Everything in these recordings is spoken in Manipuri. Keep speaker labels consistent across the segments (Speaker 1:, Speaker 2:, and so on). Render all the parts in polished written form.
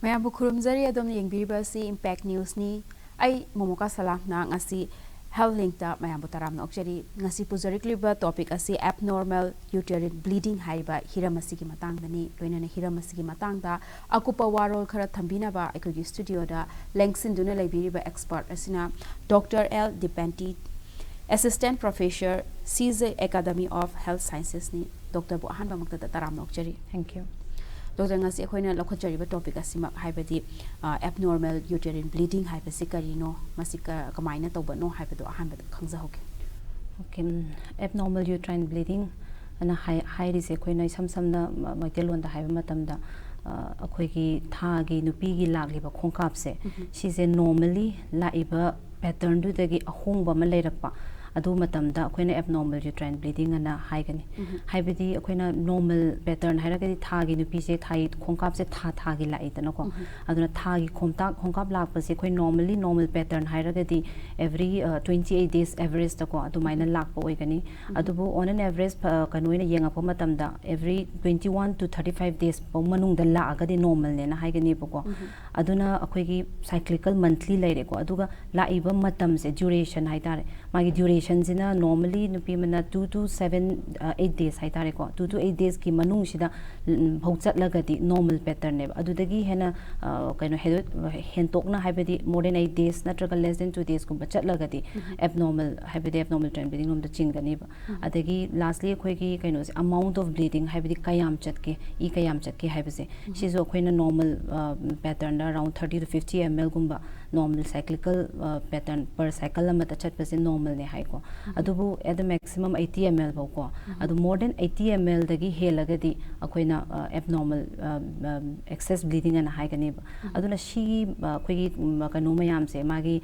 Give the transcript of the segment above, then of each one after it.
Speaker 1: Mayambu khurumjari adom yengbiriba si Impact News ni ai Momoka Salam na ngasi health link ta mayambu taram na okjari ngasi pujari kliba topic asi abnormal uterine bleeding haiba hiramasi ki matang dani loinana hiramasi ki matang da akupa warol khara thambina ba ekogi studio da lengsin duna laibiriba expert asina Dr.L.Dipenty Assistant Professor SAHS Academy of Health Sciences ni Dr. Bu ahan ba makta taram na okjari.
Speaker 2: Thank you.
Speaker 1: Dr. ngasi akoina lokhajari topic asima haibadi abnormal uterine bleeding haibasi karino masika kamaina tawbano haibado ahanba khangjahoke.
Speaker 2: Okay, abnormal uterine bleeding ana high risk akoina samna maitelon da haiba matamda akoigi thagi nupi gi lagliba khongkap se sise normally laiba pattern du dagi ahongba ma leirakpa adu matamda akoina abnormal uterine bleeding ana haigani haibadi akoina normal pattern hairagadi thagi nupi se thai khongkap se thagi laidana ko aduna thagi khongkap lakpa se akoi normal pattern hairagadi every 28 days average ta ko adu maina lakpa oigani adubu on an average kanoina yengapa matamda every 21 to 35 days pa manung da laagadi normal ne na haigani ko aduna akoigi cyclical monthly leire ko aduga laiba matam se duration haitare magi duration Sina normally nupi mana 2 to 8 days haitare ko 2 to 8 days ki manung sida bhauchat lagadi normal pattern ne adudagi hena kaino hentokna haibadi more than 8 days natraga less than 2 days ko bachat lagadi abnormal haibadi abnormal trend bleeding nom da chingani ba adagi lastly khoi ki kaino amount of bleeding haibadi kayam chatke kayam chatke haibase shizo khoina normal pattern around 30 to 50 ml gumba normal cyclical pattern per cycle ama ta chat pase normal ne hai adubu at the maximum 80 ml bako adu more than 80 ml dagi helagadi akoina abnormal excess bleeding ana haigani aduna shi akoigi kanu mayam se magi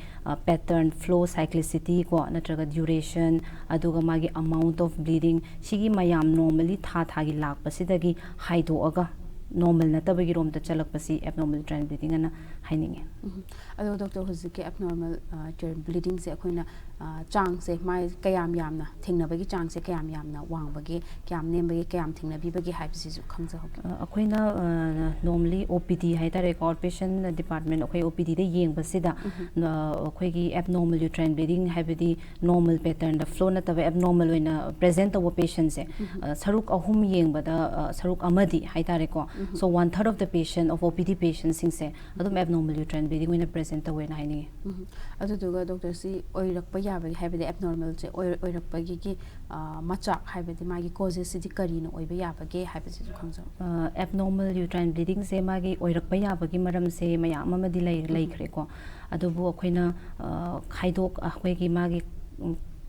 Speaker 2: pattern flow cyclicity ko natraga duration aduga magi amount of bleeding shigi mayam normally thagi lakpasidagi haido aga normal natabagi rom ta chalakpasi abnormal uterine bleeding ana haininge
Speaker 1: ado doctor huzike abnormal uterine bleeding se akoina chang se mai kayam yamna thingnabagi chang se kayam yamna wangbagi kyam nembagi kayam thingnabibagi haibisi ju khangjahoke
Speaker 2: akoina normally OPD haitare outpatient department akoi OPD de yengbasida akoigi abnormal uterine bleeding haibadi normal pattern da flow nataba abnormal oina present of patient se saruk ahum yengbada saruk amadi haitare ko so 1/3 of the patient of OPD patients sing se adum abnormal uterine bleeding oina present ta wena haini
Speaker 1: aduduga doctor si oirakpa yabagi haibadi abnormal se oirakpagi ki machak haibadi magi causes sidi karino oiba yabage haibasi ju khangja
Speaker 2: abnormal uterine bleeding se magi oirakpa yabagi maram se mayam amadi leikhre ko adubu akoina khaidok akoigi magi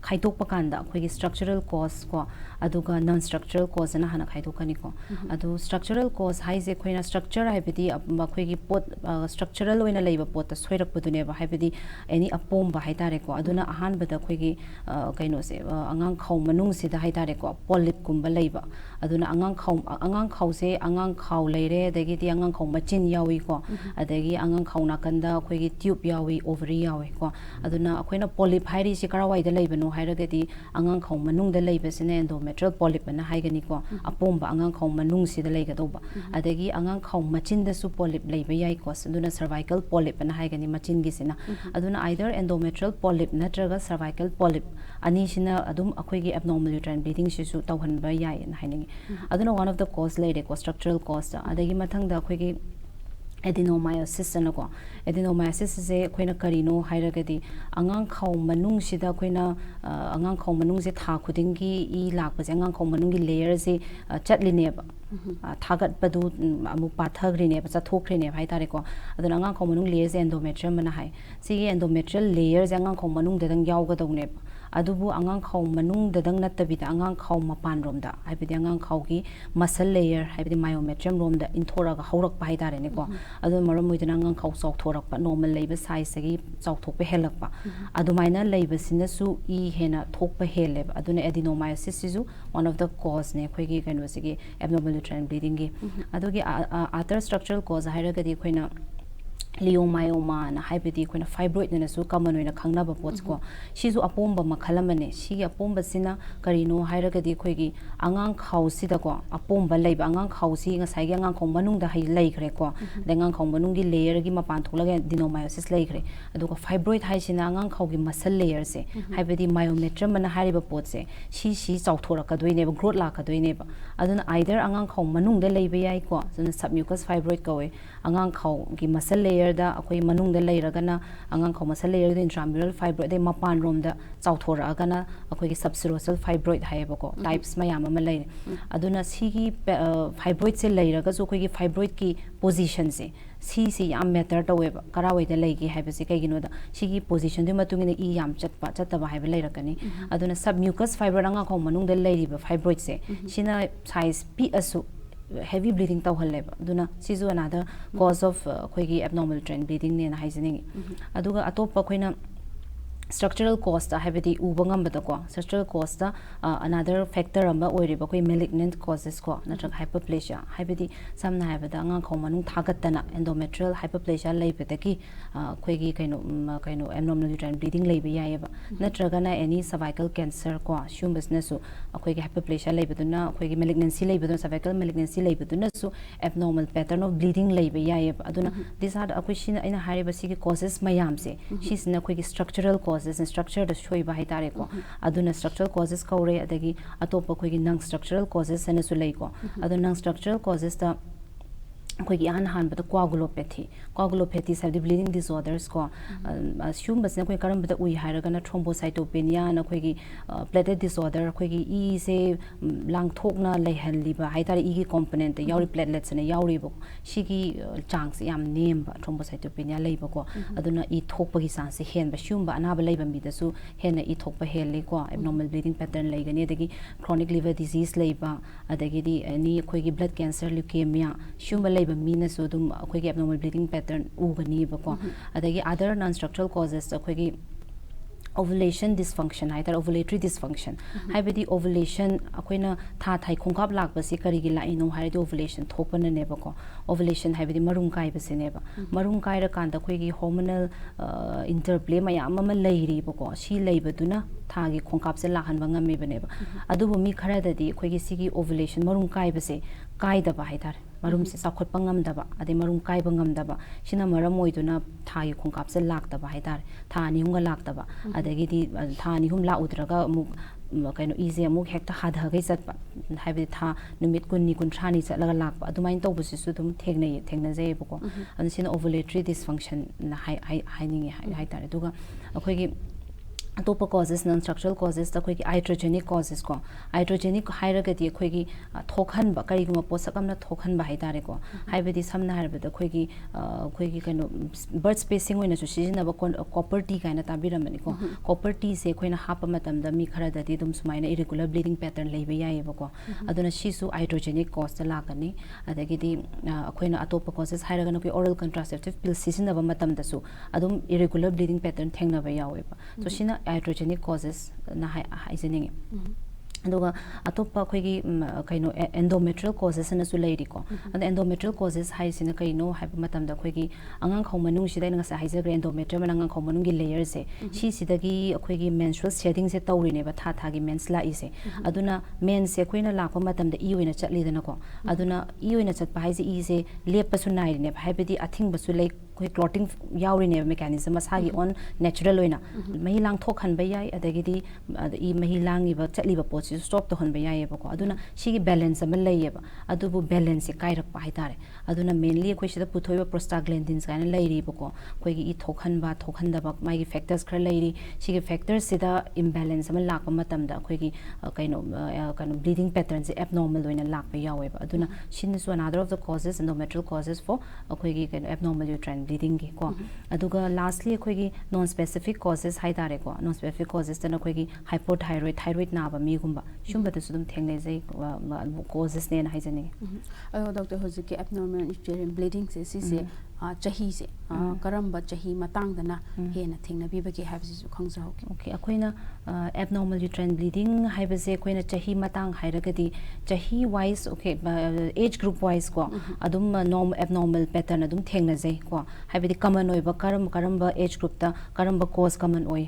Speaker 2: khaidokpa kanda akoigi structural cause ko aduga non structural cause na hana khaidokani ko adu structural cause haise khoina structure haibadi akoigi pot structural oina leiba pot ta soirakpadune ba haibadi any apom ba haitare ko aduna ahan bada akoigi kaino se angang khau manung sida haitare ko polyp kumba leiba aduna angang khau se angang khau leire adagi ti angang khau machin yawi ko adagi angang khau nakanda akoigi tube yawi ovary yawi ko aduna akoina polyp hairi si karawai da leiba no hairagadi angang khau manung da leiba sine endometrial polyp na haigani ko apomba angang khau manung sida leigadoba adagi angang khau machin da su polyp leiba yai ko aduna cervical polyp na haigani machin gi sina aduna either endometrial polyp natraga cervical polyp ani sina adum akoigi abnormal uterine bleeding sisu tawhanba yai na hainingi aduna one of the cause leide ko structural cause adagi mathang da akoigi adenomyosis anako adenomyosis se koina karino hairagadi angang khau manung sida koina angang khau manung se tha khudingi I lakpa se angang khau manung gi layer se chatline ba thagat padu amu pathagrine ba chathokhrine hai tare ko aduna angang khau manung layer se endometrium na hai si endometrial layer se angang khau manung de dang yaw ga dawne adubu angang khau manung dadang natabida angang khau mapan romda haibidi angang khau gi muscle layer haibidi myometrium romda inthora ga haurak pa haidare ne ko adu maram moidana angang khau chok thorak pa normal leiba size gi chok thok pe helak pa adu maina leiba sina su hena thok pa hele aduna adenomyosis is one of the cause ne khoi gi kanwa sigi abnormal uterine bleeding gi adu gi other structural cause hairagadi khoina ꯂꯤꯌꯣꯃꯥꯏꯑꯣꯃꯥ ꯅ ꯍꯥꯏꯕꯗꯤ ꯑꯩꯈꯣꯏꯅ ꯐꯥꯏꯕ꯭ꯔꯣꯏꯗ ꯅꯁꯨ ꯀꯃꯟ ꯑꯣꯏꯅ ꯈꯪꯅꯕ ꯄꯣꯠꯁꯀꯣ ꯁꯤꯁꯨ ꯑꯄꯣꯝꯕ ꯃꯈꯜ ꯑꯃꯅꯦ ꯁꯤꯒꯤ ꯑꯄꯣꯝꯕꯁꯤꯅ ꯀꯔꯤꯅꯣ ꯍꯥꯏꯔꯒꯗꯤ ꯑꯩꯈꯣꯏꯒꯤ ꯑꯉꯥꯡ ꯈꯥꯎꯁꯤꯗꯀꯣ ꯑꯄꯣꯝꯕ ꯂꯩꯕ ꯑꯉꯥꯡ ꯈꯥꯎꯁꯤ ꯉꯁꯥꯏꯒꯤ ꯑꯉꯥꯡ ꯈꯥꯎ ꯃꯅꯨꯡꯗ ꯂꯩꯈ꯭ꯔꯦꯀꯣ ꯑꯗꯩ ꯑꯉꯥꯡ ꯈꯥꯎ ꯃꯅꯨꯡꯒꯤ ꯂꯦꯌꯔꯒꯤ ꯃꯄꯥꯟ ꯊꯣꯛꯂꯒ ꯗꯤꯅꯣꯃꯥꯏꯑꯣꯁꯤꯁ ꯂꯩꯈ꯭ꯔꯦ ꯑꯗꯨꯒ ꯐꯥꯏꯕ꯭ꯔꯣꯏꯗ ꯍꯥꯏꯁꯤꯅ ꯑꯉꯥꯡ ꯈꯥꯎꯒꯤ ꯃꯁꯜ ꯂꯦꯌꯔꯁꯦ ꯍꯥꯏꯕꯗꯤ ꯃꯥꯏꯑꯣꯃꯦꯇ꯭ꯔꯝ ꯑꯅ ꯍꯥꯏꯔꯤꯕ ꯄꯣꯠꯁꯦ ꯁꯤ ꯆꯥꯎꯊꯣꯔꯛꯀꯗꯣꯏꯅꯦꯕ ꯒ꯭ꯔꯣꯠ ꯂꯥꯛꯀꯗꯣꯏꯅꯦꯕ ꯑꯗꯨꯅ ꯑꯥꯏꯗꯔ ꯑꯉꯥꯡ ꯈꯥꯎ ꯃꯅꯨꯡꯗ ꯂꯩꯕ ꯌꯥꯏꯀꯣ ꯑꯗꯨꯅ ꯁꯕꯃ꯭ꯌꯨꯀꯁ ꯐꯥꯏꯕ꯭ꯔꯣꯏꯗ ꯀꯧꯋꯦ ꯑꯉꯥꯡ ꯈꯥꯎꯒꯤ ꯃꯁꯜ ꯂꯦꯌꯔꯗ ꯑꯩꯈꯣꯏ ꯃꯅꯨꯡꯗ ꯂꯩꯔꯒꯅ ꯑꯉꯥꯡ ꯈꯥꯎ ꯃꯁꯜ ꯂꯦꯌꯔꯗ ꯏꯟꯇ꯭ꯔꯥꯃ꯭ꯌꯨꯔꯜ ꯐꯥꯏꯕ꯭ꯔꯣꯏꯗ ꯑꯗꯩ ꯃꯄꯥꯟꯔꯣꯝꯗ ꯆꯥꯎꯊꯣꯔꯛꯑꯒꯅ ꯑꯩꯈꯣꯏꯒꯤ ꯁꯕꯁꯤꯔꯣꯁꯜ ꯐꯥꯏꯕ꯭ꯔꯣꯏꯗ ꯍꯥꯏꯌꯦꯕꯀꯣ ꯇꯥꯏꯞꯁ ꯃꯌꯥꯝ ꯑꯃ ꯂꯩꯔꯦ ꯑꯗꯨꯅ ꯁꯤꯒꯤ ꯐꯥꯏꯕ꯭ꯔꯣꯏꯗꯁꯦ ꯂꯩꯔꯒꯁꯨ ꯑꯩꯈꯣꯏꯒꯤ ꯐꯥꯏꯕ꯭ꯔꯣꯏꯗꯀꯤ ꯄꯣꯖꯤꯁꯟꯁꯦ ꯁꯤꯁꯤ ꯌꯥꯝ ꯃꯦꯇꯔ ꯇꯧꯋꯦꯕ ꯀꯔꯥꯏꯋꯥꯏꯗ ꯂꯩꯒꯦ ꯍꯥꯏꯕꯁꯦ ꯀꯩꯒꯤꯅꯣꯗ ꯁꯤꯒꯤ ꯄꯣꯖꯤꯁꯟꯗꯨꯒꯤ ꯃꯇꯨꯡ ꯏꯟꯅ ꯏ ꯌꯥꯝ ꯆꯠꯇꯕ ꯍꯥꯏꯕ ꯂꯩꯔꯛꯀꯅꯤ ꯑꯗꯨꯅ ꯁꯕꯃ꯭ꯌꯨꯀꯁ ꯐꯥꯏꯕ꯭ꯔꯣꯏꯗ ꯑꯉꯥꯡ ꯈꯥꯎ ꯃꯅꯨꯡꯗ ꯂꯩꯔꯤꯕ ꯐꯥꯏꯕ꯭ꯔꯣꯏꯗꯁꯦ ꯁꯤꯅ ꯁꯥꯏꯖ ꯄꯤꯛꯑꯁꯨ heavy bleeding ꯇꯧꯍꯜꯂꯦꯕ ꯑꯗꯨꯅ ꯁꯤꯁꯨ another cause of ꯑꯩꯈꯣꯏꯒꯤ abnormal uterine bleeding ꯅꯦꯅ ꯍꯥꯏꯖꯅꯤꯡꯉꯤ ꯑꯗꯨꯒ ꯑꯇꯣꯞꯄ ꯑꯩꯈꯣꯏꯅ structural cause ꯍꯥꯏꯕꯗꯤ ꯎꯕ ꯉꯝꯕꯗꯀꯣ structural cause another factor ꯑꯃ ꯑꯣꯏꯔꯤꯕ ꯑꯩꯈꯣꯏ malignant causes ꯀꯣ ꯅꯠꯇ꯭ꯔꯒ hyperplasia ꯍꯥꯏꯕꯗꯤ ꯁꯝꯅ ꯍꯥꯏꯕꯗ ꯑꯉꯥꯡ ꯈꯥꯎ ꯃꯅꯨꯡ ꯊꯥꯒꯠꯇꯅ endometrial hyperplasia ꯂꯩꯕꯗꯒꯤ ꯑꯩꯈꯣꯏꯒꯤ ꯀꯩꯅꯣ abnormal uterine bleeding ꯂꯩꯕ ꯌꯥꯏꯌꯦꯕ ꯅꯠꯇ꯭ꯔꯒꯅ any cervical cancer ꯀꯣ ꯁꯤꯒꯨꯝꯕꯁꯤꯅꯁꯨ ꯑꯩꯈꯣꯏꯒꯤ hyperplasia ꯂꯩꯕꯗꯨꯅ ꯑꯩꯈꯣꯏꯒꯤ malignancy ꯂꯩꯕꯗꯨꯅ cervical malignancy ꯂꯩꯕꯗꯨꯅꯁꯨ abnormal pattern of bleeding ꯂꯩꯕ ꯌꯥꯏꯌꯦꯕ ꯑꯗꯨꯅ these are ꯑꯩꯈꯣꯏ ꯁꯤꯅ ꯑꯩꯅ ꯍꯥꯏꯔꯤꯕ ꯁꯤꯒꯤ causes ꯃꯌꯥꯝꯁꯦ ꯁꯤꯁꯤꯅ ꯑꯩꯈꯣꯏꯒꯤ structural causes structure ꯁꯣꯏꯕ ꯍꯥꯏꯇꯥꯔꯦꯀꯣ ꯑꯗꯨꯅ structural causes ꯀꯧꯔꯦ ꯑꯗꯒꯤ ꯑꯇꯣꯞꯄ ꯑꯩꯈꯣꯏꯒꯤ non structural causes ꯍꯥꯏꯅꯁꯨ ꯂꯩꯀꯣ ꯑꯗꯣ non structural causesꯇ ꯑꯩꯈꯣꯏꯒꯤ ꯑꯍꯥꯟꯕꯗ coagulopathies ꯍꯥꯏꯕꯗꯤ bleeding disorders ꯀꯣ ꯁꯤꯒꯨꯝꯕꯁꯤꯅ ꯑꯩꯈꯣꯏ ꯀꯔꯝꯕꯗ ꯎꯏ ꯍꯥꯏꯔꯒꯅ thrombocytopenia ꯅ ꯑꯩꯈꯣꯏꯒꯤ platelet disorder ꯑꯩꯈꯣꯏꯒꯤ ꯏꯁꯦ ꯂꯥꯡꯊꯣꯛꯅ ꯂꯩꯍꯜꯂꯤꯕ ꯍꯥꯏꯇꯥꯔꯦ ꯏꯒꯤ ꯀꯣꯝꯄꯣꯅꯦꯟꯇ ꯌꯥꯎꯔꯤ ꯄ꯭ꯂꯦꯠꯂꯦꯠꯁꯅ ꯌꯥꯎꯔꯤꯕ ꯁꯤꯒꯤ ꯆꯥꯡꯁꯦ ꯌꯥꯝ ꯅꯦꯝꯕ thrombocytopenia ꯂꯩꯕꯀꯣ ꯑꯗꯨꯅ ꯏ ꯊꯣꯛꯄꯒꯤ ꯆꯥꯡꯁꯦ ꯍꯦꯟꯕ ꯁꯤꯒꯨꯝꯕ ꯑꯅꯥꯕ ꯂꯩꯕ ꯃꯤꯗꯁꯨ ꯍꯦꯟꯅ ꯏ ꯊꯣꯛꯄ ꯍꯦꯜꯂꯤꯀꯣ abnormal bleeding pattern ꯂꯩꯒꯅꯤ ꯑꯗꯒꯤ chronic liver disease ꯂꯩꯕ ꯑꯗꯒꯤꯗꯤ ꯑꯦꯅꯤ ꯑꯩꯈꯣꯏꯒꯤ blood cancer leukemia ꯁꯤꯒꯨꯝꯕ ꯂꯩꯕ ꯃꯤꯅꯁꯨ ꯑꯗꯨꯝ ꯑꯩꯈꯣꯏꯒꯤ abnormal bleeding pattern ꯎꯒꯅꯤꯕꯀꯣ ꯑꯗꯒꯤ other non structural causes ꯑꯩꯈꯣꯏꯒꯤ ovulation dysfunction ꯍꯥꯏꯇꯥꯔꯦ ovulatory dysfunction ꯍꯥꯏꯕꯗꯤ ovulation ꯑꯩꯈꯣꯏꯅ ꯊꯥ ꯈꯣꯡꯀꯥꯞ ꯂꯥꯛꯄꯁꯤ ꯀꯔꯤꯒꯤ ꯂꯥꯛꯏꯅꯣ ꯍꯥꯏꯔꯗꯤ ovulation ꯊꯣꯛꯄꯅꯅꯦꯕꯀꯣ ovulation ꯍꯥꯏꯕꯗꯤ ꯃꯔꯨꯝ ꯀꯥꯏꯕꯁꯤꯅꯦꯕ ꯃꯔꯨꯝ ꯀꯥꯏꯔꯀꯥꯟꯗ ꯑꯩꯈꯣꯏꯒꯤ hormonal interplay ꯃꯌꯥꯝ ꯑꯃ ꯂꯩꯔꯤꯕꯀꯣ ꯁꯤ ꯂꯩꯕꯗꯨꯅ ꯊꯥꯒꯤ ꯈꯣꯡꯀꯥꯞꯁꯦ ꯂꯥꯛꯍꯟꯕ ꯉꯝꯃꯤꯕꯅꯦꯕ ꯑꯗꯨꯕꯨ ꯃꯤ ꯈꯔꯗꯗꯤ ꯑꯩꯈꯣꯏꯒꯤ ꯁꯤꯒꯤ ovulation ꯃꯔꯨꯝ ꯀꯥꯏꯕꯁꯦ ꯀꯥꯏꯗꯕ ꯍꯥꯏꯇꯥꯔꯦ ꯃꯔꯨꯝꯁꯦ ꯆꯥꯎꯈꯠꯄ ꯉꯝꯗꯕ ꯑꯗꯩ ꯃꯔꯨꯝ ꯀꯥꯏꯕ ꯉꯝꯗꯕ ꯁꯤꯅ ꯃꯔꯝ ꯑꯣꯏꯗꯨꯅ ꯊꯥꯒꯤ ꯈꯣꯡꯀꯥꯞꯁꯦ ꯂꯥꯛꯇꯕ ꯍꯥꯏꯇꯥꯔꯦ ꯊꯥ 2 ꯂꯥꯛꯇꯕ ꯑꯗꯒꯤꯗꯤ ꯊꯥ 2 ꯂꯥꯛꯎꯗ꯭ꯔꯒ ꯑꯃꯨꯛ ꯀꯩꯅꯣ ꯏꯁꯦ ꯑꯃꯨꯛ ꯍꯦꯛꯇ ꯍꯥꯊꯒꯩ ꯆꯠꯄ ꯍꯥꯏꯕꯗꯤ ꯊꯥ ꯅꯨꯃꯤꯠ 20 30 ꯆꯠꯂꯒ ꯂꯥꯛꯄ ꯑꯗꯨꯃꯥꯏꯅ ꯇꯧꯕꯁꯤꯁꯨ ꯑꯗꯨꯝ ꯊꯦꯡꯅꯖꯩꯌꯦꯕꯀꯣ ꯑꯗꯨ ꯁꯤꯅ ovulatory dysfunction ꯍꯥꯏꯅꯤꯡꯉꯦ ꯍꯥꯏꯇꯥꯔꯦ ꯑꯗꯨꯒ ꯑꯩꯈꯣꯏꯒꯤ ꯑꯇꯣꯞꯄ causes non structural causes ꯑꯩꯈꯣꯏꯒꯤ iatrogenic causes ꯀꯣ iatrogenic ꯍꯥꯏꯔꯒꯗꯤ ꯑꯩꯈꯣꯏꯒꯤ ꯊꯣꯛꯍꯟꯕ ꯀꯔꯤꯒꯨꯝꯕ ꯄꯣꯠꯁꯛ ꯑꯃꯅ ꯊꯣꯛꯍꯟꯕ ꯍꯥꯏꯇꯥꯔꯦꯀꯣ ꯍꯥꯏꯕꯗꯤ ꯁꯝꯅ ꯍꯥꯏꯔꯕꯗ ꯑꯩꯈꯣꯏꯒꯤ ꯀꯩꯅꯣ ꯕꯔꯠ ꯁ꯭ꯄꯦꯁꯤꯡ ꯑꯣꯏꯅꯁꯨ ꯁꯤꯖꯤꯟꯅꯕ ꯀꯣꯄꯔ ꯇꯤ ꯀꯥꯏꯅ ꯇꯥꯕꯤꯔꯝꯃꯅꯤꯀꯣ ꯀꯣꯄꯔ ꯇꯤꯁꯦ ꯑꯩꯈꯣꯏꯅ ꯍꯥꯞꯄ ꯃꯇꯝꯗ ꯃꯤ ꯈꯔꯗꯗꯤ ꯑꯗꯨꯝ ꯁꯨꯃꯥꯏꯅ irregular bleeding pattern ꯂꯩꯕ ꯌꯥꯏꯌꯦꯕꯀꯣ ꯑꯗꯨꯅ ꯁꯤꯁꯨ iatrogenic causeꯇ ꯂꯥꯛꯀꯅꯤ ꯑꯗꯒꯤꯗꯤ ꯑꯩꯈꯣꯏꯅ ꯑꯇꯣꯞꯄ causes ꯍꯥꯏꯔꯒꯅ ꯑꯩꯈꯣꯏ oral contraceptive pill ꯁꯤꯖꯤꯟꯅꯕ ꯃꯇꯝꯗꯁꯨ ꯑꯗꯨꯝ irregular bleeding pattern ꯊꯦꯡꯅꯕ ꯌꯥꯎꯋꯦꯕ ꯁꯣ ꯁꯤꯅ iatrogenic causes 나 하이즈닝 ꯑꯗꯨꯒ ꯑꯇꯣꯞꯄ ꯑꯩꯈꯣꯏꯒꯤ ꯀꯩꯅꯣ endometrial causes ꯑꯅꯁꯨ ꯂꯩꯔꯤꯀꯣ ꯑꯗ endometrial causes ꯍꯥꯏꯁꯤꯅ ꯀꯩꯅꯣ ꯍꯥꯏꯕ ꯃꯇꯝꯗ ꯑꯩꯈꯣꯏꯒꯤ ꯑꯉꯥꯡ ꯈꯥꯎ ꯃꯅꯨꯡꯁꯤꯗ ꯑꯩꯅ ꯉꯁꯥꯏ ꯍꯥꯏꯖꯈ꯭ꯔꯦ endometrium ꯑꯉꯥꯡ ꯈꯥꯎ ꯃꯅꯨꯡꯒꯤ ꯂꯦꯌꯔꯁꯦ ꯁꯤꯁꯤꯗꯒꯤ ꯑꯩꯈꯣꯏꯒꯤ menstrual sheddingꯁꯦ ꯇꯧꯔꯤꯅꯦꯕ ꯊꯥꯒꯤ mens ꯂꯥꯛꯏꯁꯦ ꯑꯗꯨꯅ mensꯁꯦ ꯑꯩꯈꯣꯏꯅ ꯂꯥꯛꯄ ꯃꯇꯝꯗ ꯏ ꯑꯣꯏꯅ ꯆꯠꯂꯤꯗꯅꯀꯣ ꯑꯗꯨꯅ ꯏ ꯑꯣꯏꯅ ꯆꯠꯄ ꯍꯥꯏꯁꯦ ꯏꯁꯦ ꯂꯦꯞꯄꯁꯨ ꯅꯥꯏꯔꯤꯅꯦꯕ ꯍꯥꯏꯕꯗꯤ ꯑꯊꯤꯡꯕꯁꯨ ꯂꯩ ꯑꯩꯈꯣꯏ clotting ꯌꯥꯎꯔꯤꯅꯦꯕ mechanism ꯃꯁꯥꯒꯤ own natural ꯑꯣꯏꯅ ꯃꯍꯤ ꯂꯥꯡꯊꯣꯛꯍꯟꯕ ꯌꯥꯏ ꯑꯗꯒꯤꯗꯤ ꯏ ꯃꯍꯤ ꯂꯥꯡꯉꯤꯕ ꯆꯠꯂꯤꯕ ꯄꯣꯠꯁꯤꯁꯨ stop ꯇꯧꯍꯟꯕ ꯌꯥꯏꯌꯦꯕꯀꯣ ꯑꯗꯨꯅ ꯁꯤꯒꯤ ꯕꯦꯂꯦꯟꯁ ꯑꯃ ꯂꯩꯌꯦꯕ ꯑꯗꯨꯕꯨ ꯕꯦꯂꯦꯟꯁꯁꯦ ꯀꯥꯏꯔꯛꯄ ꯍꯥꯏꯇꯥꯔꯦ ꯑꯗꯨꯅ ꯃꯦꯟꯂꯤ ꯑꯩꯈꯣꯏ ꯁꯤꯗ ꯄꯨꯊꯣꯛꯏꯕ prostaglandins ꯀꯥꯏꯅ ꯂꯩꯔꯤꯕꯀꯣ ꯑꯩꯈꯣꯏꯒꯤ ꯏ ꯊꯣꯛꯍꯟꯗꯕ ꯃꯥꯒꯤ ꯐꯦꯛꯇꯔꯁ ꯈꯔ ꯂꯩꯔꯤ ꯁꯤꯒꯤ ꯐꯦꯛꯇꯔꯁꯤꯗ ꯏꯝꯕꯦꯂꯦꯟꯁ ꯑꯃ ꯂꯥꯛꯄ ꯃꯇꯝꯗ ꯑꯩꯈꯣꯏꯒꯤ ꯀꯩꯅꯣ bleeding patternꯁꯦ abnormal ꯑꯣꯏꯅ ꯂꯥꯛꯄ ꯌꯥꯎꯋꯦꯕ ꯑꯗꯨꯅ ꯁꯤꯅꯁꯨ another of the causes endometrial causes for ꯑꯩꯈꯣꯏꯒꯤ ꯀꯩꯅꯣ abnormal uterine bleedingꯒꯤ ꯀꯣ ꯑꯗꯨꯒ ꯂꯥꯁꯂꯤ ꯑꯩꯈꯣꯏꯒꯤ non specific causes ꯍꯥꯏꯇꯥꯔꯦꯀꯣ non specific causesꯇꯅ ꯑꯩꯈꯣꯏꯒꯤ hypothyroid ꯅꯥꯕ ꯃꯤꯒꯨꯝꯕ ꯁꯨꯝꯕꯗꯁꯨ ꯑꯗꯨꯝ ꯊꯦꯡꯅꯖꯩ causes ꯅꯦꯅ ꯍꯥꯏꯖꯅꯤꯡꯉꯤ
Speaker 1: ꯑꯗꯣ ꯗꯣꯛꯇꯔ ꯍꯧꯖꯤꯛꯀꯤ abnormal uterine bleeding ꯁꯤꯁꯦ chahi se karamba chahi matang dana he na thingna bi bagi have su khangja ho
Speaker 2: okay akoina abnormal uterine bleeding haibase akoina chahi matang hairagadi chahi wise okay age group wise ko adum norm abnormal pattern adum thengna jai ko haibadi common oiba karamba age group ta karamba cause common oi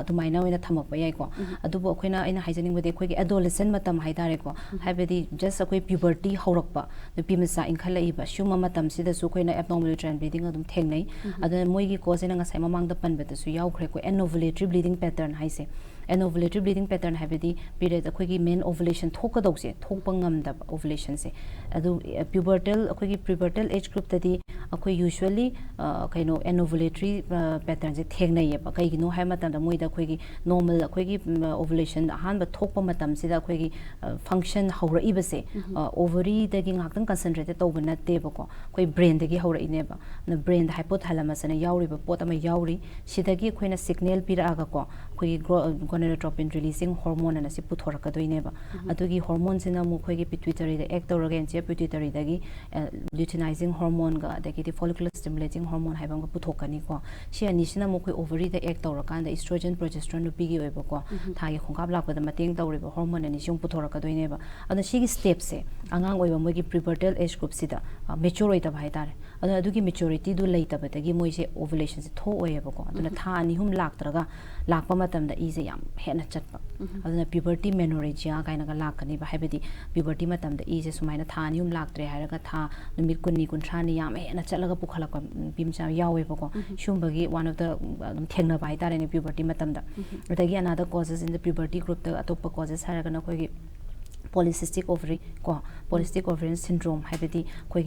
Speaker 2: adumaina oina thamapa yai ko adubu akoina aina haijaning bade khoi adolescent matam haidare ko haibadi just akoi puberty haurakpa nupi masa inkhala iba shuma matam sida su khoina abnormal uterine bleeding adum thengnai aduna moigi cause ina ngasai mamang da panbeta su yaw khre ko anovulatory bleeding pattern haise anovulatory bleeding pattern haibadi period akoi main ovulation thokadause thokpa ngamda ovulation se adu pubertal akoi pubertal age group tadi akoi usually kaino anovulatory pattern se thengnai ba kai gino hai matam da moida akoi normal akoi ovulation ahan ba thokpa matam sida akoi function haura ibase ovary dagi ngakang concentrated to bana te ba ko akoi brain dagi haura ine ba na brain hypothalamus na yauri ba pot ama yauri sidagi akoi na signal pira aga ko akoi gonadotropin releasing hormone na si puthoraka doine ba adugi hormone sina mu khoi gi pituitary da act tawra gen che pituitary dagi luteinizing hormone ga dagi follicular stimulating hormone haibam ga puthokani ko si ani sina mu khoi ovary da act tawra kan da estrogen progesterone nupi gi oiba ko thagi khongkap lakpa da mateng tawriba hormone ani siung puthoraka doine ba adu sigi step se angang oiba mogi pubertal age group sida mature oita bhai tare adu adugi maturity du leita batagi moi se ovulation se tho oiba ko aduna tha ani hum laktraga lakpa matam da ise yam hena chatpa aduna puberty menorrhagia kaina ga lakani ba haibadi puberty matam da ise sumaina tha ani hum laktre hairaga tha numit kunni kunthra ni yam hena chatlaga pukhalakpa bimcha yawe ba ko shumbagi one of the thengna bai tare ni puberty matam da adagi another causes in the puberty group the atop causes haraga na koi polycystic ovary ko polycystic ovarian syndrome haibadi koi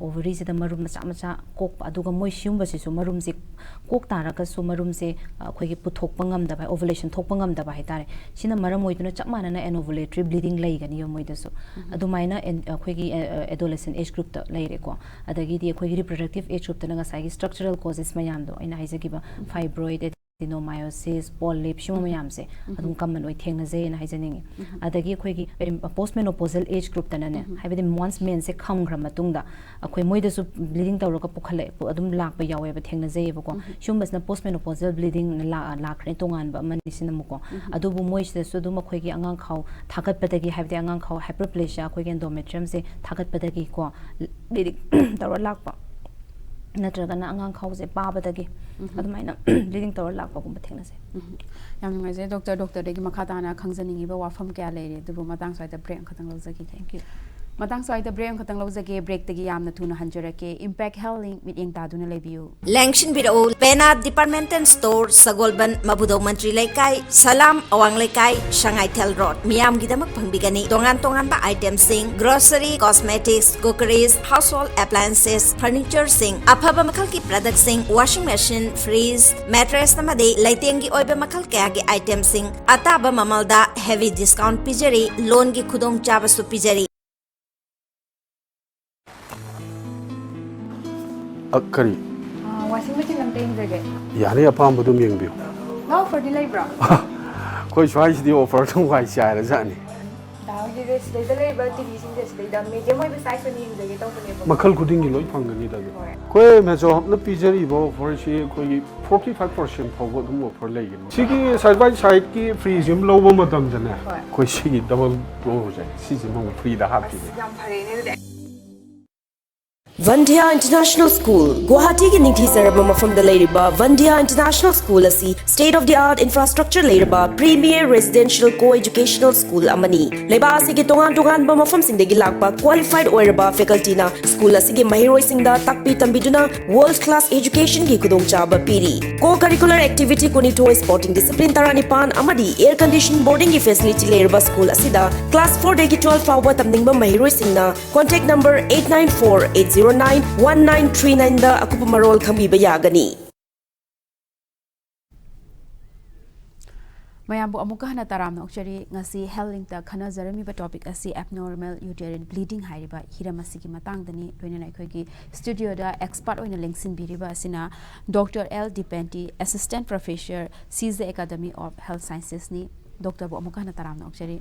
Speaker 2: ovary se da marum macha kok aduga moi sium basi su marum se kok taraga su marum se koi puthok pangam da bai ovulation thok pangam da bai tare sina maram moiduna chapmana na anovulatory bleeding lai gani yo moida su adumaina koi adolescent age group ta lai re ko adagi di koi reproductive age group ta na sai structural causes mayam do ina haizagiba fibroid adenomyosis, polyp, shuma mayam se adum common oi thengna jai na haijaningi adagi khoi gi postmenopausal age group tana ne haibadi once men se khamgra matungda akhoi moida su bleeding tawra ka pukhale adum lakpa yawe ba thengna jai ba ko shumbas na postmenopausal bleeding la khre tongan ba mani sinam ko adubu moi se su dum khoi gi angang khau thakat padagi haibadi angang khau hyperplasia khoi gi endometrium se thakat padagi ko bleeding tawra lakpa natraga na angang khau se babadagi adumaina bleeding tawra lakpa gum thengna se
Speaker 1: yam ngai je doctor degi makha na khangjaningi ba wafam kya leire dubu matang sai da break khatang lojaki thank you matang sai da break khatang lojake break tegi yamna thuna hanjarake impact health link meeting ta duna lebiu
Speaker 3: Langshin biro pena departmental store sagolban mabudo mantri laikai salam awang laikai shanghai tel road miyam gidamak pangbigani tongan ba item sing grocery cosmetics cookeries household appliances furniture sing afaba makal ki product sing washing machine fridge mattress namade laitengi oiba makal kya gi item sing ataba mamalda heavy discount pijari loan gi khudong chaba su pijari
Speaker 4: kari
Speaker 1: washing machine am teng jage
Speaker 4: yani apam budum yengbiu
Speaker 1: no for delay bra
Speaker 4: koi chwai di offer thung wai chai la jani
Speaker 1: daw gi this the labor tv sing this the medium oi size ni jage to ne
Speaker 4: makhal khuding gi loi phangani da koi me jo na pijari bo for shi koi 45% phaw dum offer lai gi sigi side by side ki free gym lobo matam jana koi sigi double pro jai si ji mo free da happy
Speaker 1: yam phare ne de
Speaker 5: Vandya International School, Guwahati ki ningthi saraba mafam da leiriba Vandya International School asi state of the art infrastructure leiriba premier residential co-educational school amani. Leiba asi ki tongan ba mafam sing degi lakpa qualified oiraba faculty na school asi ki mahiroi sing da takpi tambiduna world class education ki kudong chaba piri. Co-curricular activity kuni toy sporting discipline tarani pan amadi air conditioned boarding ki facility leiriba school asi da class 4 degi 12 fawa tamding ba mahiroi sing na contact number 894-809-1939 da akupa marol khambiba yagani.
Speaker 1: mayambu amuka hana taramna okchari ngasi health link ta khana jarami ba topic asi abnormal uterine bleeding hairiba hiramasi ki matang dani loina nai khoi ki studio da expert oina linksin biriba asina Dr.L.Dipenty assistant professor SAHS Academy of Health Sciences ni doctor bu amuka hana taramna okchari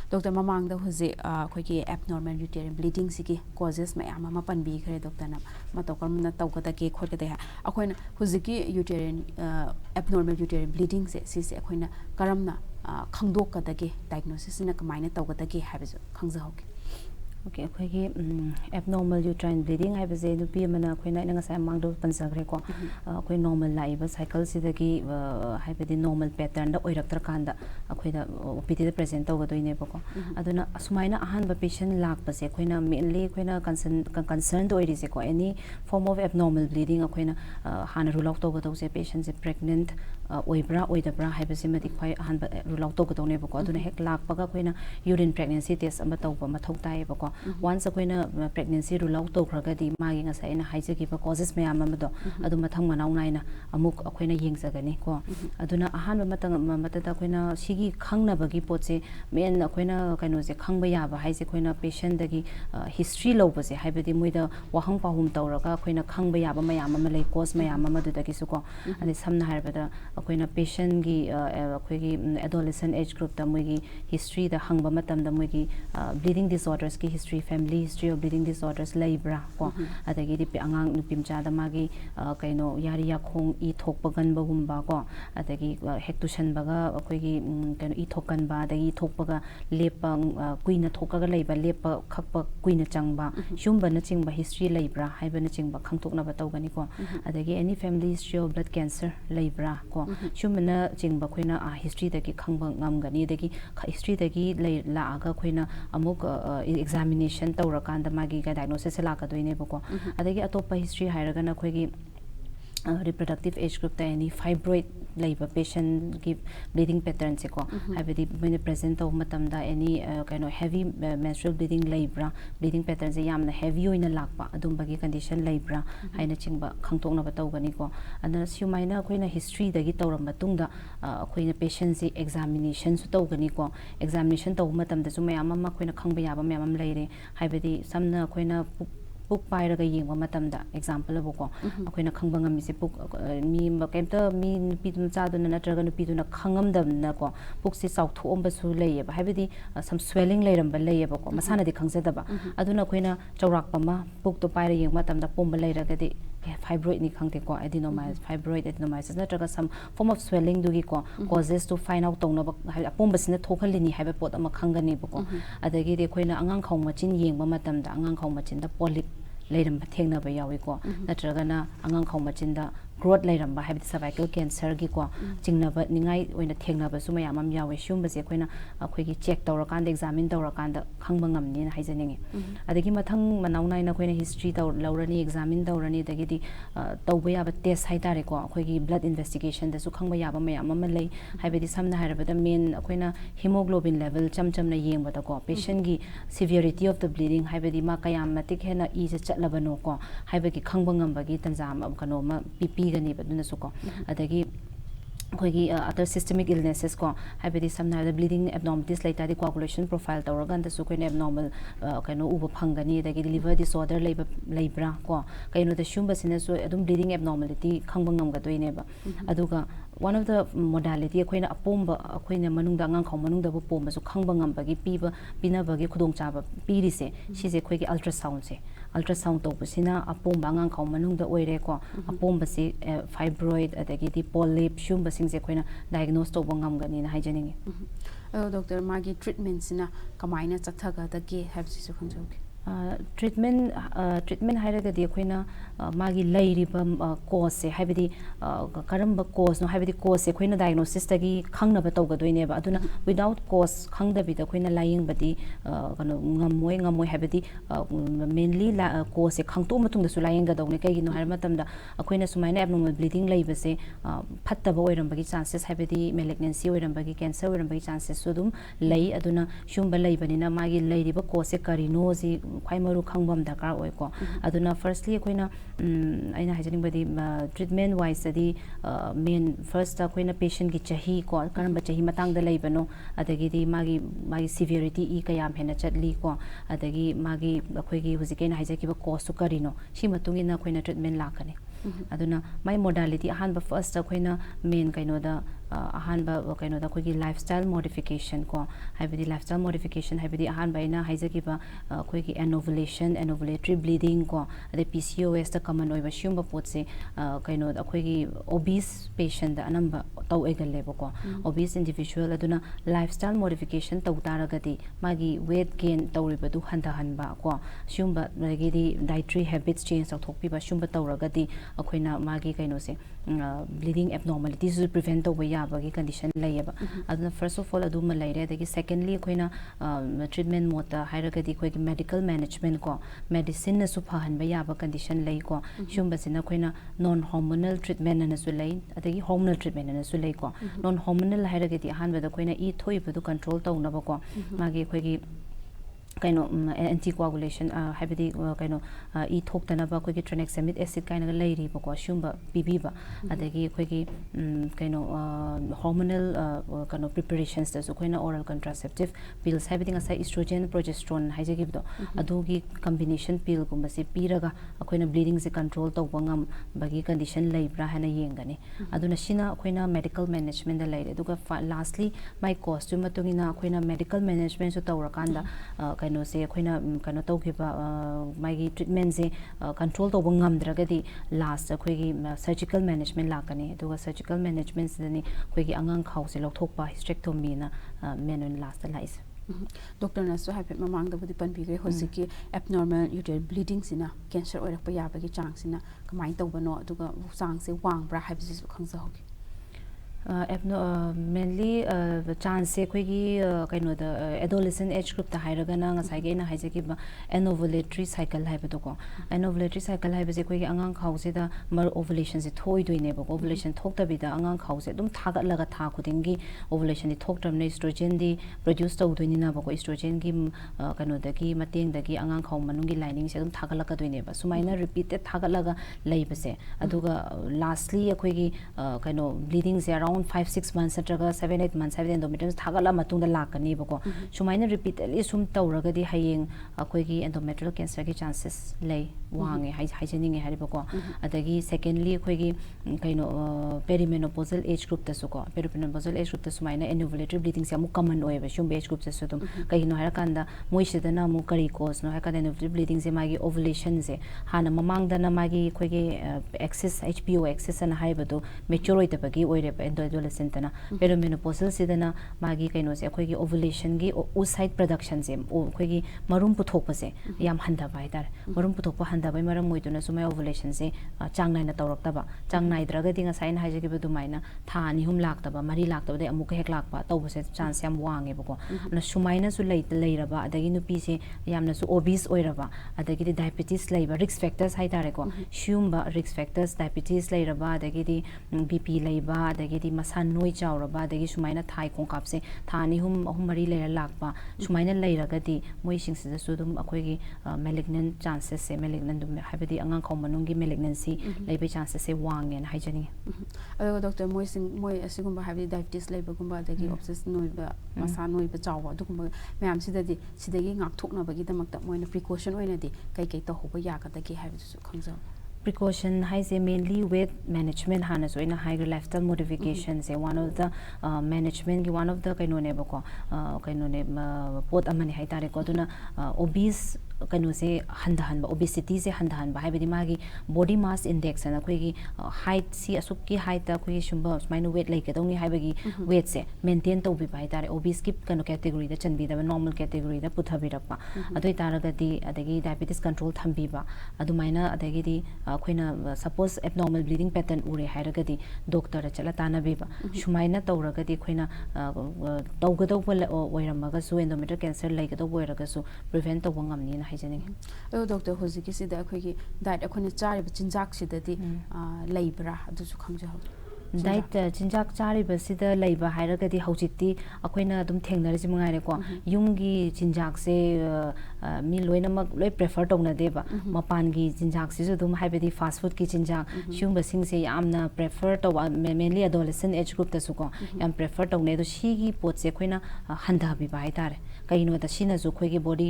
Speaker 1: Doctor Mamang the Huzi Quiki abnormal uterine bleeding siki causes my ama panbi kare doctor na matokam tawkata ke khotade ha akoina huziki uterine abnormal uterine bleeding se si akoina karamna khangdok kadage diagnosis na kamaina tawkata ke habisu khangza hoke
Speaker 2: Okay, okay. Abnormal uterine bleeding I was able to be a man, among those Pansagreco, normal live cycle, sidaki, have the normal pattern, the Oirakta Kanda, pity the present over the Nepoco. Aduna Sumina Ahan patient lack Pasequina, mainly Quina concerned or is any form of abnormal bleeding, a Quina Hana rule out over those patients pregnant, Oibra, Oidabra, hyposematic quite rule out over the Nepoco, to heck lack Pagaquina, urine pregnancy test, Matova, Matota. Once a pregnancy rule out of Ragadi, Magging as in a high keeper causes me amado, Adumatang Manauna, Amuk Aquina Yingsagani, Aduna Ahan Matataquina, Shigi Kangna Bagi Potse, men Aquina Kanose Kangbaya, High Sequina patient, the history lopus, Hybedim with a Wahang Pahum Tauraka, Quina Kangbaya, Mayama Malay, cause Mayama to the Kisuko, and the Samna Harbada, Aquina patient, adolescent age group, the Mugi history, the Hangbamatam, the Mugi bleeding disorders. History, family history of bleeding disorders, labra, adagi angang nupimcha the magi, kaino yaria kong e tokpagan bagumba, adagi hectushan baga, quigi can e tokan ba, the e tokpaga, lepa, queen tokaga labor, lepa, kakpa, queen changba, shumba nachingba history labra, hibernachingba, kangtokna batoganico, adagi any family history of blood cancer, labra, shumana chingba quina, history the kangba ngamgani, the history the la aga quina, amuk examination Taurakanda Magi diagnosis Laka Duineboko. Adagi Atopa history Hiragana Quigi reproductive age group any fibroid labor patient give bleeding patterns have the present of matamda any kind of heavy menstrual bleeding labra bleeding patterns yamna heavy in a lakpa adumbagi condition labra haina chingba khangtokna batawgani ko and sumaina koina history dagi tawram matungda koina patients examination su tawgani ko examination taw matamda su mayam ma koina khangba yaba mayam leire habedi samna koina book by the example of Boko. Aquina Kangbangam is a book, me, Makenta, me, Pitum Zadun, and Natragan Pituna Kangam the Nako, books is out to Ombasu lay, but have some swelling later, but lay a boko, Masana de Kangsetaba. Aduna Quina, Jorakpama, book to buy a matam the Pomba later, get the fibroid ni Kangteko, adenomyas, fibroid adenomyas, Natraga some form of swelling do causes to find out on a Pombas in the Tokalini have a pot of Makangani boko. Adagi de Quina Angang Homachin Ying, Mamatam, the Angang Homachin, the polyp. Later, Matena by Yawiko, Natragana, Angang Homachinda, growth later by habit cervical cancer, Giko, Jingnaba, Ningai, when the Tenaba Sumayamam Yawe, Shumbas, Equina, a quickie check Dorakanda, examine Dorakanda, Kangbangam, Nin Hizening. At the Gimatang Manauna in a queen history, Laurani, examine Dorani, the Giddy, Tawaya, test Haitariko, quickie blood investigation, the Sukangbayaba, Mamalay, Habiti Samna Harabada, the main Aquina hemoglobin level, Chamcham Nayim, but a co patient severity of the bleeding, Habiti Makayam, Matikena, is a Chatlabanoko, Habiki Kangbangam Bagi, Tanzam, Kanoma, PP. But Nasuko, Adagi other systemic illnesses, have some the bleeding abnormalities like the coagulation profile, the organ, the suquin abnormal, kind of Ubapangani, the liver disorder, labra, kind of the shumbas in a bleeding abnormality, Kangbangam Gatuineba. Aduga. One of the modality, a queen a pomba, a queen a manundangan, manung the pomba, so Kangbangam bagi, piba, pina bagi, kudong chaba, pirise, she's a quick ultrasound. Ultrasound opusina, a pombangan, manung the oireco, a pombasi, fibroid, at the giddy polyp, shumbasing sequina, diagnosed of Wangamgan hygienic.
Speaker 1: Doctor Maggie treatments in a Kamina Tataga, the gay have to control.
Speaker 2: Treatment hairaga di akoina magi lairiba cause habidi karamba cause no habidi cause akoina diagnosis tagi khangna ba tawga doine ba aduna without cause khangda bi da akoina lying badi kano ngamoi habidi mainly cause khangto matung da su lying ga dawne kai no har matam da akoina sumaina abnormal bleeding laiba se phatta ba oiram bagi chances habidi malignancy oiram bagi cancer oiram bagi chances so dum lay aduna shumba laibani na magi lairiba cause karino ji Kwaimaru Kangbam Dakar Oiko. Aduna firstly Quina I hygienic body treatment wise the main first Quina patient Gichahi ko Karamba Chahi Matang the Labano, Adagi Magi severity Ikayam Henachatli ko Adagi Magi Aquigi was again Hijakiba cause to Carino. She matungina Quina treatment lakane. Aduna my modality hand first Quina main kind of the ahanba kaino da khoi lifestyle modification ko haibidi lifestyle modification haibidi ahanba ina haijakiba khoi anovulation anovulatory bleeding ko ade PCOS ta common oiba shimba potse kaino da khoi obese patient da anamba taw egalebo ko obese individual aduna lifestyle modification taw taragadi magi weight gain tawribadu handa hanba ko shimba lagidi dietary habits change thokpi ba shimba tawragadi akhoina magi kaino se bleeding abnormalities to prevent the way yabagi condition layaba aduna first of all adu malaire adagi secondly khoina treatment mota hairagadi khoi medical management ko medicine na su phahan ba yaba condition lay ko shumba sina khoina non hormonal treatment na su lay adagi hormonal treatment na su lay ko non hormonal hairagadi han ba da khoina e thoi bu control tauna ba ko magi khoi kaino anticoagulation haibidi kaino e thoktana ba khoi tranexamic acid kaina leiri ba ko shumba bb ba adagi khoi kaino hormonal kaino preparations da so khoina oral contraceptive pills haibidi ngasa estrogen progesterone haijagi bdo adugi combination pill gumba se piraga khoina bleeding se control tawba ngam bagi condition leibra hana yengani aduna shina khoina medical management da leire duga lastly my costume matungina khoina medical management so tawrakanda kaino se khoina kaino tawgiba magi treatment se control tawba ngamdragadi last khoigi surgical management lakani duga surgical management sidani khoigi angang khause lokthokpa hysterectomy na men last lais
Speaker 1: Doctor Nasu have mamang the Dipenty Hosiki abnormal uterine bleeding sina cancer or payabagi chance in a combined over no to go sang say wang bra habits of
Speaker 2: mainly the chance kwegi kaino the adolescent age group ta hairagana ngasai na haijaki ba anovulatory cycle haibado ko anovulatory cycle haibase kwegi angang khause da mar ovulation se thoi doine ba ovulation thokta bida angang khause dum thagat laga tha khudingi ovulation di thoktam na estrogen di produce taw doine na ba ko estrogen gi kaino da gi mateng da gi angang khaw manungi lining se dum thagat laga doine ba sumaina repeated thagat laga leibase aduga lastly kwegi kaino bleeding se around 5-6 months atraga 7-8 months have endometrium thagala matungda lakani bako sumaina repeatedly sum tawragadi hayeng akoigi endometrial cancer ki chances lay wange hygienic haribako adagi secondly akoigi kaino perimenopausal age group ta suko perimenopausal age group ta sumaina anovulatory bleeding se amu common oiba sum age group se sudum kaino harakanda moisidana amu kari cause no hakada anovulatory bleeding se magi ovulation se hana mamangda na magi akoigi excess HPO excess na haibadu mature oitabagi oireba adolescent na perimenopausal sidana magi kaino se akoigi ovulation gi oocyte production se akoigi marum puthokpa se yam handa bai dar marum puthokpa handa bai maram moiduna sumai ovulation se changnai na tawraktaba changnai dragadi nga sain haijagi bedu maina tha ni hum laktaba mari laktaba de amuka hek lakpa tawba se chance yam wange bako na sumaina su leiraba adagi nupi se yamna su obese oiraba adagi diabetes leiba risk factors hai tare ko shumba risk factors diabetes leiraba adagi BP leiba adagi masan noi chawraba adagi sumaina thai kongkap se thani hum mari leira lakpa sumaina leiragadi moi sing se su dum akoigi malignant chances se malignant dum habidi angang khom manungi malignancy leibe chances se wangen haijani
Speaker 1: ado doctor moi sing moi asigumba habidi diabetes leiba gumba adagi obsess noiba masan noiba chawba dugumba mayam sidadi sidagi ngak thokna bagi damakta moina precaution oina di kai kai to hoba yakadagi habisu khangja
Speaker 2: precaution has mainly weight management hana so in a higher lifestyle modification say one of the management one of the kaino ne bako kaino ne pot amani hai tare ko duna obese kaino se handahan ba obesity se handahan ba haibidi magi body mass index na khoi height si asuk ki height ta khoi shumba minor weight like dong ni haibagi weight se maintain to bi bai tare obese ki kano category da chanbi da normal category da puthabi rakpa adoi taragadi adagi diabetes control thambi ba adumaina adagi di khoina suppose abnormal bleeding pattern ure hairagadi doctor ra chala tana beba shumaina tawragadi khoina tawgado oiramaga su endometrial cancer like do boiraga su prevent to ngamni na haijani
Speaker 1: doctor hojiki sida khoi diet akhona chari chinjak sidadi leibra adu su khangja
Speaker 2: diet chinjak chari basida leiba hairagadi hojiti akoina dum thengnarisi mangaire ko yumgi chinjak se mi loina mak loi prefer tongna deba mapan gi chinjak se dum haibedi fast food ki chinjak shung basing se yamna prefer to mainly adolescent age group ta suko yam prefer tongne do shi gi pot se khoina handa bi bai tare kaino ta shina zu khoi gi body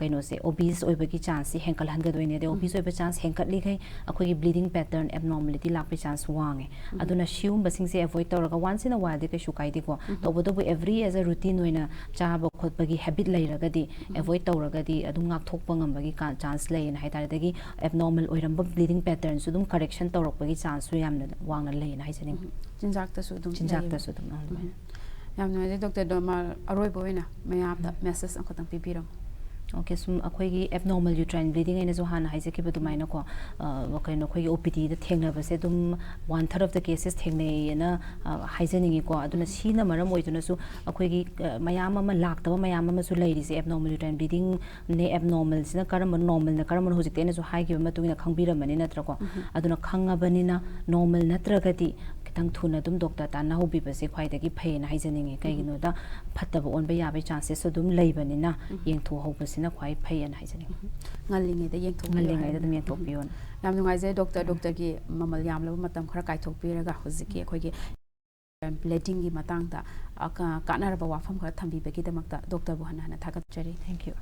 Speaker 2: kaino se obese oibagi chance henkal hanga doine de obese oiba chance henkal li khai akoi gi bleeding pattern abnormality lakpe chance wange aduna ꯁꯤꯒꯨꯝꯕꯁꯤꯡꯁꯦ ꯑꯦꯚꯣꯏꯗ ꯇꯧꯔꯒ ꯋꯥꯟꯁ ꯏꯟ ꯑ ꯋꯥꯏꯜꯗꯤ ꯀꯩꯁꯨ ꯀꯥꯏꯗꯦꯀꯣ ꯇꯧꯕꯇꯕꯨ ꯑꯦꯚ꯭ꯔꯤ ꯑꯦꯖ ꯑ ꯔꯨꯇꯤꯟ ꯑꯣꯏꯅ ꯆꯥꯕ ꯈꯣꯠꯄꯒꯤ ꯍꯦꯕꯤꯠ ꯂꯩꯔꯒꯗꯤ ꯑꯦꯚꯣꯏꯗ ꯇꯧꯔꯒꯗꯤ ꯑꯗꯨꯝ ꯉꯥꯛꯊꯣꯛꯄ ꯉꯝꯕꯒꯤ ꯆꯥꯟꯁ ꯂꯩꯌꯦꯅ ꯍꯥꯏꯇꯥꯔꯦ ꯑꯗꯒꯤ ꯑꯦꯕꯅꯣꯔꯃꯦꯜ ꯑꯣꯏꯔꯝꯕ ꯕ꯭ꯂꯤꯗꯤꯡ ꯄꯦꯇꯔꯟꯁꯨ ꯑꯗꯨꯝ ꯀꯔꯦꯛꯁꯟ ꯇꯧꯔꯛꯄꯒꯤ ꯆꯥꯟꯁꯁꯨ ꯌꯥꯝꯅ ꯋꯥꯡꯅ ꯂꯩꯌꯦꯅ ꯍꯥꯏꯖꯅꯤꯡꯉꯤ
Speaker 1: ꯆꯤꯟꯖꯥꯛꯇꯁꯨ ꯑꯗꯨꯝ
Speaker 2: ꯆꯤꯟꯖꯥꯛꯇꯁꯨ ꯑꯗꯨꯝ ꯑꯗꯨꯃꯥꯏꯅ
Speaker 1: ꯌꯥꯝ ꯅꯨꯡꯉꯥꯏꯖꯩ ꯗꯣꯛꯇꯔ ꯑꯔꯣꯏꯕ ꯑꯣꯏꯅ ꯃꯌꯥꯝꯗ ꯃꯦꯁꯦꯖ ꯑꯃꯈꯛꯇꯪ ꯄꯤꯕꯤꯔꯝꯃꯨ
Speaker 2: ꯑꯣꯀꯦ ꯁꯨꯝ ꯑꯩꯈꯣꯏꯒꯤ ꯑꯦꯕꯅꯣꯔꯃꯦꯜ ꯌꯨꯇ꯭ꯔꯥꯏꯟ ꯕ꯭ꯂꯤꯗꯤꯡ ꯑꯩꯅꯁꯨ ꯍꯥꯟꯅ ꯍꯥꯏꯖꯈꯤꯕ ꯑꯗꯨꯃꯥꯏꯅꯀꯣ ꯀꯩꯅꯣ ꯑꯩꯈꯣꯏꯒꯤ ꯑꯣ ꯄꯤ ꯗꯤꯗ ꯊꯦꯡꯅꯕꯁꯦ ꯑꯗꯨꯝ 1/3 ꯑꯣꯐ ꯗ ꯀꯦꯁꯦꯁ ꯊꯦꯡꯅꯩꯌꯦꯅ ꯍꯥꯏꯖꯅꯤꯡꯉꯤꯀꯣ ꯑꯗꯨꯅ ꯁꯤꯅ ꯃꯔꯝ ꯑꯣꯏꯗꯨꯅꯁꯨ ꯑꯩꯈꯣꯏꯒꯤ ꯃꯌꯥꯝ ꯑꯃ ꯂꯥꯛꯇꯕ ꯃꯌꯥꯝ ꯑꯃꯁꯨ ꯂꯩꯔꯤꯁꯦ ꯑꯦꯕꯅꯣꯔꯃꯦꯜ ꯌꯨꯇ꯭ꯔꯥꯏꯟ ꯕ꯭ꯂꯤꯗꯤꯡꯅꯦ ꯑꯦꯕꯅꯣꯔꯃꯦꯜꯁꯤꯅ ꯀꯔꯝꯕ ꯅꯣꯔꯃꯦꯜꯅ ꯀꯔꯝꯕꯅ ꯍꯧꯖꯤꯛꯇꯤ ꯑꯩꯅꯁꯨ ꯍꯥꯏꯈꯤꯕ ꯃꯇꯨꯡ ꯏꯟꯅ ꯈꯪꯕꯤꯔꯝꯃꯅꯤ ꯅꯠꯇ꯭ꯔꯀꯣ ꯑꯗꯨꯅ ꯈꯪꯉꯕꯅꯤꯅ ꯅꯣꯔꯃꯦꯜ ꯅꯠꯇ꯭ꯔꯒꯗꯤ ꯈꯤꯇꯪ ꯊꯨꯅ ꯑꯗꯨꯝ ꯗꯣꯛꯇꯔ ꯇꯥꯟꯅꯍꯧꯕꯤꯕꯁꯦ ꯈ꯭ꯋꯥꯏꯗꯒꯤ ꯐꯩꯌꯦꯅ ꯍꯥꯏꯖꯅꯤꯡꯉꯤ ꯀꯩꯒꯤꯅꯣꯗ ꯐꯠꯇꯕ ꯑꯣꯟꯕ ꯌꯥꯕꯒꯤ ꯆꯥꯟꯁꯦꯁ ꯑꯗꯨꯝ ꯂꯩꯕꯅꯤꯅ ꯌꯦꯡꯊꯣꯛꯍꯧꯕꯁꯤꯅ ꯈ꯭ꯋꯥꯏ ꯐꯩꯌꯦꯅ ꯍꯥꯏꯖꯅꯤꯡꯉꯤ
Speaker 1: ꯉꯜꯂꯤꯉꯩꯗ ꯌꯦꯡꯊꯣꯛꯄꯤꯌꯨ
Speaker 2: ꯉꯜꯂꯤꯉꯩꯗ ꯑꯗꯨꯝ ꯌꯦꯡꯊꯣꯛꯄꯤꯌꯣꯅ
Speaker 1: ꯌꯥꯝ ꯅꯨꯡꯉꯥꯏꯖꯩ ꯗꯣꯛꯇꯔꯒꯤ ꯃꯃꯜ ꯌꯥꯝꯂꯕ ꯃꯇꯝ ꯈꯔ ꯀꯥꯏꯊꯣꯛꯄꯤꯔꯒ ꯍꯧꯖꯤꯛꯀꯤ ꯑꯩꯈꯣꯏꯒꯤ ꯕ꯭ꯂꯤꯗꯤꯡꯒꯤ ꯃꯇꯥꯡꯗ ꯀꯥꯟꯅꯔꯕ ꯋꯥꯐꯝ ꯈꯔ ꯊꯝꯕꯤꯕꯒꯤꯗꯃꯛꯇ ꯗꯣꯛꯇꯔꯕꯨ ꯍꯟꯅ ꯍꯟꯅ ꯊꯥꯒꯠꯆꯔꯤ
Speaker 2: ꯊꯦꯡꯛ ꯌꯨ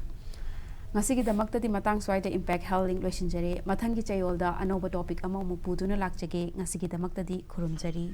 Speaker 1: ꯉꯁꯤꯒꯤꯗꯃꯛꯇꯗꯤ ꯃꯇꯥꯡ ꯁ꯭ꯋꯥꯏꯗ ꯏꯝꯄꯦꯛ ꯍꯦꯜꯊ ꯂꯤꯡꯛ ꯂꯣꯏꯁꯤꯟꯖꯔꯤ ꯃꯊꯪꯒꯤ ꯆꯌꯣꯜꯗ ꯑꯅꯧꯕ ꯇꯣꯄꯤꯛ ꯑꯃꯃꯨꯛ ꯄꯨꯗꯨꯅ ꯂꯥꯛꯆꯒꯦ ꯉꯁꯤꯒꯤꯗꯃꯛꯇꯗꯤ ꯈꯨꯔꯨꯝꯖꯔꯤ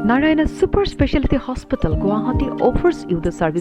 Speaker 6: Narayana Super Specialty Hospital, Guwahati offers you the service